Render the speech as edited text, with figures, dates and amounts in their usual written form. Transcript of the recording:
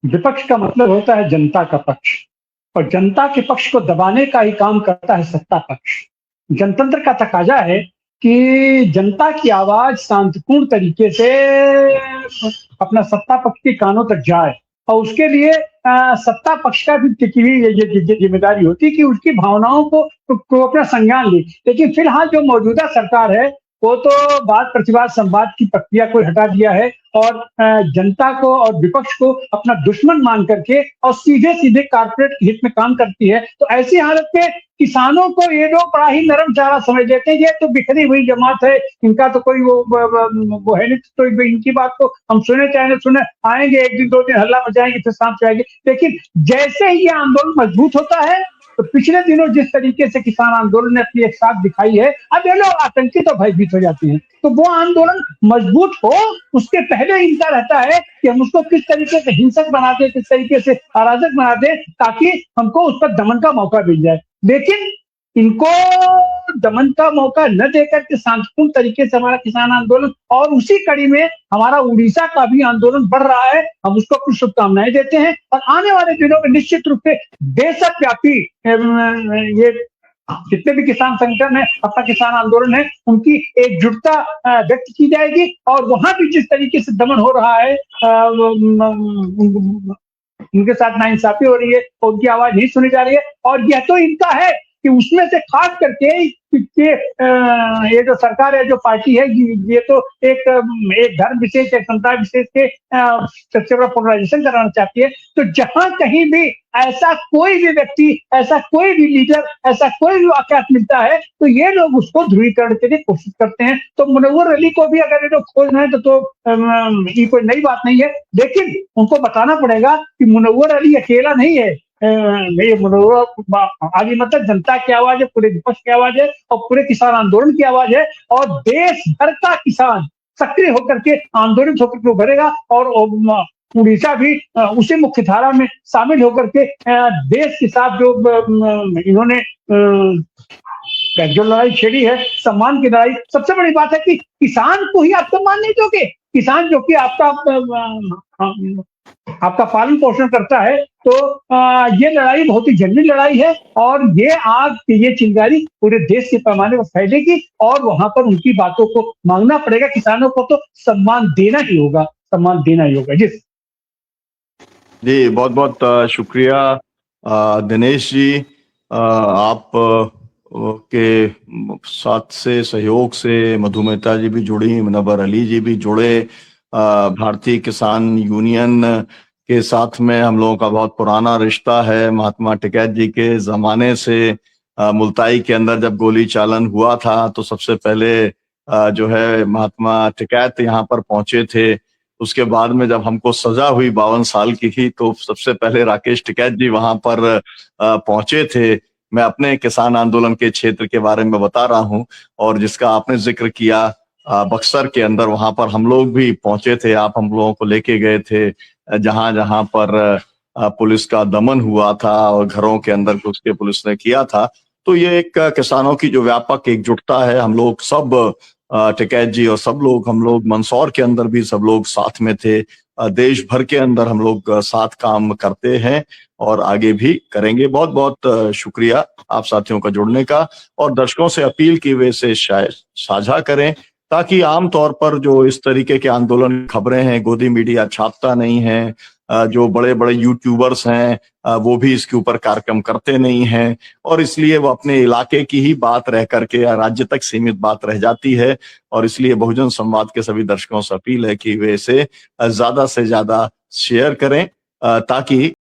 विपक्ष का मतलब होता है जनता का पक्ष, और जनता के पक्ष को दबाने का ही काम करता है सत्ता पक्ष। जनतंत्र का तकाजा है कि जनता की आवाज शांतिपूर्ण तरीके से अपना सत्ता पक्ष के कानों तक जाए, और उसके लिए सत्ता पक्ष का भी टिकी हुई ये जिम्मेदारी होती है कि उसकी भावनाओं को अपना संज्ञान ले। लेकिन फिलहाल जो मौजूदा सरकार है, वो तो वाद प्रतिवाद संवाद की प्रक्रिया को हटा दिया है, और जनता को और विपक्ष को अपना दुश्मन मान करके और सीधे सीधे कारपोरेट हित में काम करती है। तो ऐसी हालत में किसानों को ये लोग बड़ा ही नरम चारा समझ लेते हैं, ये तो बिखरी हुई जमात है, इनका तो कोई वो है नहीं, तो इनकी बात को हम सुने चाहे न सुने, आएंगे एक दिन दो दिन हल्ला मचाएंगे फिर शांत जाएंगे। लेकिन जैसे ही ये आंदोलन मजबूत होता है, तो पिछले दिनों जिस तरीके से किसान आंदोलन ने अपनी एक साथ दिखाई है, अब ये लोग आतंकित और भयभीत हो जाते हैं। तो वो आंदोलन मजबूत हो, उसके पहले इनका रहता है कि हम उसको किस तरीके से हिंसक बना दें, किस तरीके से अराजक बना दें, ताकि हमको उस पर दमन का मौका मिल जाए। लेकिन इनको दमन का मौका न देकर के शांतिपूर्ण तरीके से हमारा किसान आंदोलन, और उसी कड़ी में हमारा उड़ीसा का भी आंदोलन बढ़ रहा है, हम उसको कुछ शुभकामनाएं देते हैं। और आने वाले दिनों में निश्चित रूप से देशव्यापी ये जितने भी किसान संगठन है, अपना किसान आंदोलन है, उनकी एकजुटता व्यक्त की जाएगी, और वहां भी जिस तरीके से दमन हो रहा है, उनके साथ नाइंसाफी हो रही है, उनकी आवाज नहीं सुनी जा रही है, और यह तो इनका है कि उसमें से खास करके ये जो सरकार है, जो पार्टी है, ये तो एक धर्म विशेष, एक समुदाय विशेष के सबसे बड़ा पोलराइजेशन कराना चाहती है। तो जहां कहीं भी ऐसा कोई भी व्यक्ति, ऐसा कोई भी लीडर, ऐसा कोई भी वाकयात मिलता है, तो ये लोग उसको ध्रुवीकरण के लिए कोशिश करते हैं। तो मुनव्वर अली को भी अगर ये लोग खोज रहे हैं तो ये कोई नई बात नहीं है, लेकिन उनको बताना पड़ेगा कि मुनव्वर अली अकेला नहीं है। आगे मतलब जनता की आवाज है, पूरे विपक्ष की आवाज है, और पूरे किसान आंदोलन की आवाज है, और देश भर का किसान सक्रिय होकर के आंदोलित होकर के उभरेगा, और उड़ीसा भी उसी मुख्य धारा में शामिल होकर के देश के साथ जो इन्होंने जो लड़ाई छेड़ी है, सम्मान की लड़ाई। सबसे बड़ी बात है कि किसान को ही आप सम्मान नहीं दोगे, किसान जो कि आपका पालन पोषण करता है, तो ये लड़ाई बहुत ही जंगली लड़ाई है, और ये आग, ये चिंगारी पूरे देश के पैमाने पर फैलेगी, और वहां पर उनकी बातों को मांगना पड़ेगा। किसानों को तो सम्मान देना ही होगा, सम्मान देना ही होगा। जी बहुत बहुत शुक्रिया दिनेश जी, आप के साथ से सहयोग से मधुमिता जी भी जुड़ी, मुनव्वर अली जी भी जुड़े। भारतीय किसान यूनियन के साथ में हम लोगों का बहुत पुराना रिश्ता है। महात्मा टिकैत जी के जमाने से मुल्ताई के अंदर जब गोली चालन हुआ था, तो सबसे पहले जो है महात्मा टिकैत यहाँ पर पहुंचे थे। उसके बाद में जब हमको सजा हुई 52 साल की ही, तो सबसे पहले राकेश टिकैत जी वहां पर पहुंचे थे। मैं अपने किसान आंदोलन के क्षेत्र के बारे में बता रहा हूं, और जिसका आपने जिक्र किया बक्सर के अंदर, वहां पर हम लोग भी पहुंचे थे। आप हम लोगों को लेके गए थे जहां जहां पर पुलिस का दमन हुआ था और घरों के अंदर उसके पुलिस ने किया था। तो ये एक किसानों की जो व्यापक एकजुटता है, हम लोग सब टिकैत जी और सब लोग, हम लोग मंदसौर के अंदर भी सब लोग साथ में थे। देश भर के अंदर हम लोग साथ काम करते हैं और आगे भी करेंगे। बहुत बहुत शुक्रिया आप साथियों का जुड़ने का, और दर्शकों से अपील की वे से साझा करें, ताकि आम तौर पर जो इस तरीके के आंदोलन खबरें हैं, गोदी मीडिया छापता नहीं है, जो बड़े बड़े यूट्यूबर्स हैं वो भी इसके ऊपर कार्यक्रम करते नहीं हैं, और इसलिए वो अपने इलाके की ही बात रह करके या राज्य तक सीमित बात रह जाती है। और इसलिए बहुजन संवाद के सभी दर्शकों से अपील है कि वे इसे ज्यादा से ज्यादा शेयर करें, ताकि